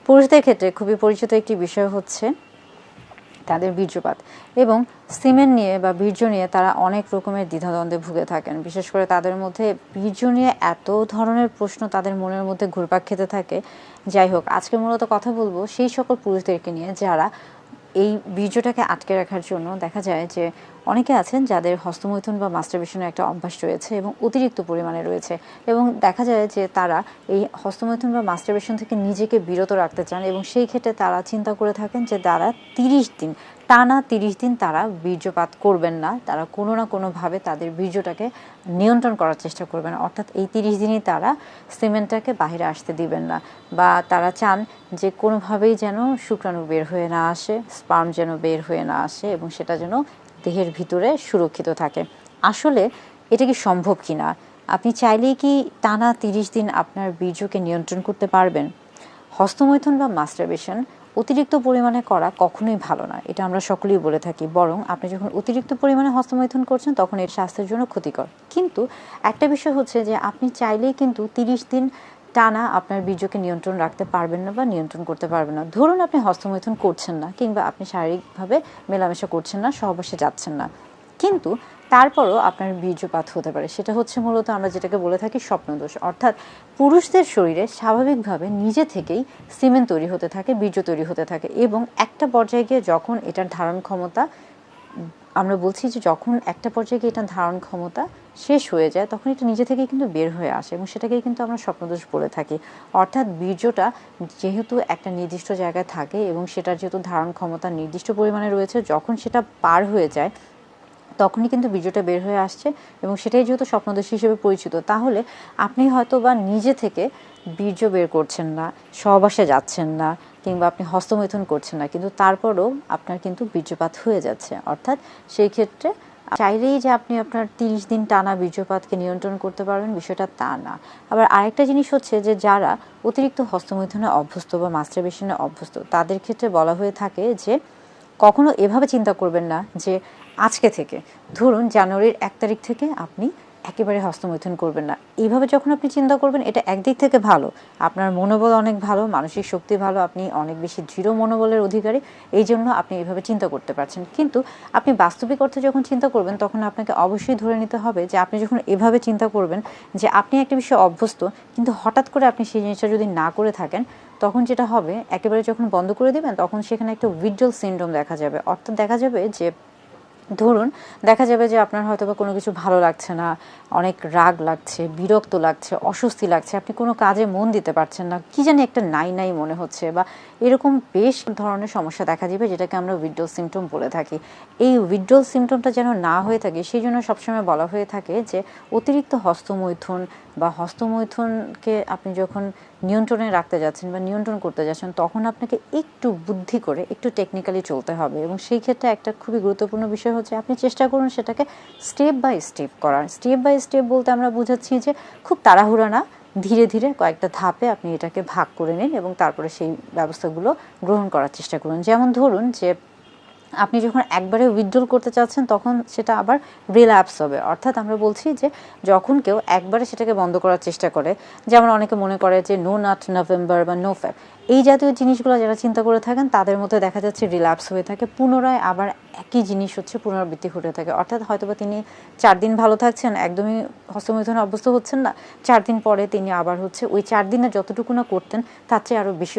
পুরুষদের ক্ষেত্রে খুবই পরিচিত একটি বিষয় হচ্ছে তাদের বীর্যপাত এবং সিমেন্ট নিয়ে বা বীর্য নিয়ে তারা অনেক রকমের দ্বিধাদ্বন্দ্বে ভুগে থাকেন। বিশেষ করে তাদের মধ্যে বীর্য নিয়ে এত ধরনের প্রশ্ন তাদের মনের মধ্যে ঘুরপাক খেতে থাকে। যাই হোক, আজকে মূলত কথা বলবো সেই সকল পুরুষদেরকে নিয়ে যারা এই বীর্যটাকে আটকে রাখার জন্য দেখা যায় যে অনেকে আছেন যাদের হস্তমৈথুন বা মাস্টারবেশনের একটা অভ্যাস রয়েছে এবং অতিরিক্ত পরিমাণে রয়েছে, এবং দেখা যায় যে তারা এই হস্তমৈথুন বা মাস্টারবেশন থেকে নিজেকে বিরত রাখতে চান এবং সেই ক্ষেত্রে তারা চিন্তা করে থাকেন যে তারা 30 দিন টানা 30 দিন তারা বীর্যপাত করবেন না, তারা কোনো না কোনোভাবে তাদের বীর্যটাকে নিয়ন্ত্রণ করার চেষ্টা করবেন, অর্থাৎ এই 30 দিনই তারা সিমেন্টটাকে বাইরে আসতে দিবেন না, বা তারা চান যে কোনোভাবেই যেন শুক্রাণু বের হয়ে না আসে, স্পার্ম যেন বের হয়ে না আসে এবং সেটা যেন দেহের ভিতরে সুরক্ষিত থাকে। আসলে এটা কি সম্ভব কি না? আপনি চাইলেই কি টানা 30 দিন আপনার বীর্যকে নিয়ন্ত্রণ করতে পারবেন? হস্তমৈথুন বা মাস্টারবেশন অতিরিক্ত পরিমাণে করা কখনোই ভালো না, এটা আমরা সকলেই বলে থাকি। বরং আপনি যখন অতিরিক্ত পরিমাণে হস্তমৈথুন করছেন তখন এর স্বাস্থ্যের জন্য ক্ষতিকর। কিন্তু একটা বিষয় হচ্ছে যে আপনি চাইলেই কিন্তু 30 দিন টানা আপনার বীর্যকে নিয়ন্ত্রণ রাখতে পারবেন না বা নিয়ন্ত্রণ করতে পারবেন না। ধরুন আপনি হস্তমৈথুন করছেন না, কিংবা আপনি শারীরিকভাবে মেলামেশা করছেন না, সহবাসে যাচ্ছেন না, কিন্তু তারপরও আপনার বীর্যপাত হতে পারে। সেটা হচ্ছে মূলত আমরা যেটাকে বলে থাকি স্বপ্নদোষ। অর্থাৎ পুরুষদের শরীরে স্বাভাবিকভাবে নিজে থেকেই সিমেন্ট তৈরি হতে থাকে, বীর্য তৈরি হতে থাকে, এবং একটা পর্যায়ে গিয়ে যখন এটার ধারণ ক্ষমতা, আমরা বলছি যে যখন একটা পর্যায়ে গিয়ে এটার ধারণ ক্ষমতা শেষ হয়ে যায় তখন এটা নিজে থেকেই কিন্তু বের হয়ে আসে, এবং সেটাকেই কিন্তু আমরা স্বপ্নদোষ বলে থাকি। অর্থাৎ বীর্যটা যেহেতু একটা নির্দিষ্ট জায়গায় থাকে এবং সেটার যেহেতু ধারণ ক্ষমতা নির্দিষ্ট পরিমাণে রয়েছে, যখন সেটা পার হয়ে যায় তখনই কিন্তু বীর্যটা বের হয়ে আসছে, এবং সেটাই যেহেতু স্বপ্নদোষ হিসেবে পরিচিত, তাহলে আপনি হয়তো বা নিজে থেকে বীর্য বের করছেন না, সহবাসে যাচ্ছেন না, কিংবা আপনি হস্তমৈথুন করছেন না, কিন্তু তারপরও আপনার কিন্তু বীর্যপাত হয়ে যাচ্ছে। অর্থাৎ সেই ক্ষেত্রে চাইলেই যে আপনি আপনার 30 দিন টানা বীর্যপাতকে নিয়ন্ত্রণ করতে পারবেন, বিষয়টা তা না। আবার আরেকটা জিনিস হচ্ছে যে যারা অতিরিক্ত হস্তমৈথুনে অভ্যস্ত বা মাস্টারবেশনে অভ্যস্ত, তাদের ক্ষেত্রে বলা হয়ে থাকে যে কখনো এভাবে চিন্তা করবেন না যে আজকে থেকে, ধরুন জানুয়ারির 1 তারিখ থেকে আপনি একেবারে হস্তমৈথুন করবেন না। এইভাবে যখন আপনি চিন্তা করবেন, এটা একদিক থেকে ভালো, আপনার মনোবল অনেক ভালো, মানসিক শক্তি ভালো, আপনি অনেক বেশি দৃঢ় মনোবলের অধিকারী, এই জন্য আপনি এইভাবে চিন্তা করতে পারছেন। কিন্তু আপনি বাস্তবিক অর্থে যখন চিন্তা করবেন তখন আপনাকে অবশ্যই ধরে নিতে হবে যে আপনি যখন এভাবে চিন্তা করবেন যে আপনি একটা বিষয়ে অভ্যস্ত, কিন্তু হঠাৎ করে আপনি সেই জিনিসটা যদি না করে থাকেন, তখন যেটা হবে একেবারে যখন বন্ধ করে দেবেন তখন সেখানে একটা উইথড্রল সিনড্রোম দেখা যাবে। অর্থাৎ দেখা যাবে যে ধরুন দেখা যাবে যে আপনার হয়তো বা কোনো কিছু ভালো লাগছে না, অনেক রাগ লাগছে, বিরক্ত লাগছে, অস্বস্তি লাগছে, আপনি কোনো কাজে মন দিতে পারছেন না, কি জানি একটা নাই নাই মনে হচ্ছে, বা এরকম বেশ ধরনের সমস্যা দেখা দিবে, যেটাকে আমরা উইথড্রল সিমটম বলে থাকি। এই উইথড্রল সিমটমটা যেন না হয়ে থাকে সেই জন্য সবসময় বলা হয়ে থাকে যে অতিরিক্ত হস্তমৈথুন বা হস্তমৈথুনকে আপনি যখন নিয়ন্ত্রণে রাখতে যাচ্ছেন বা নিয়ন্ত্রণ করতে যাচ্ছেন, তখন আপনাকে একটু বুদ্ধি করে একটু টেকনিক্যালি চলতে হবে। এবং সেই ক্ষেত্রে একটা খুবই গুরুত্বপূর্ণ বিষয় হচ্ছে আপনি চেষ্টা করুন সেটাকে স্টেপ বাই স্টেপ করার। স্টেপ বাই স্টেপ বলতে আমরা বুঝাচ্ছি যে খুব তাড়াহুড়া না, ধীরে ধীরে কয়েকটা ধাপে আপনি এটাকে ভাগ করে নিন এবং তারপরে সেই ব্যবস্থাগুলো গ্রহণ করার চেষ্টা করুন। যেমন ধরুন যে আপনি যখন একবারে উইথড্রল করতে চাচ্ছেন তখন সেটা আবার রিল্যাপস হবে। অর্থাৎ আমরা বলছি যে যখন কেউ একবারে সেটাকে বন্ধ করার চেষ্টা করে, যেমন অনেকে মনে করে যে নো নাট নভেম্বর বা নো ফ্যাব, এই জাতীয় জিনিসগুলো যারা চিন্তা করে থাকেন তাদের মধ্যে দেখা যাচ্ছে রিল্যাপস হয়ে থাকে, পুনরায় আবার একই জিনিস হচ্ছে পুনরাবৃত্তি ঘটে থাকে। অর্থাৎ হয়তোবা তিনি 4 দিন ভালো থাকছেন, একদমই হস্তমৈথুনে অভ্যস্ত হচ্ছেন না, 4 দিন পরে তিনি আবার হচ্ছে ওই 4 দিনে যতটুকু না করতেন তার চেয়ে আরও বেশি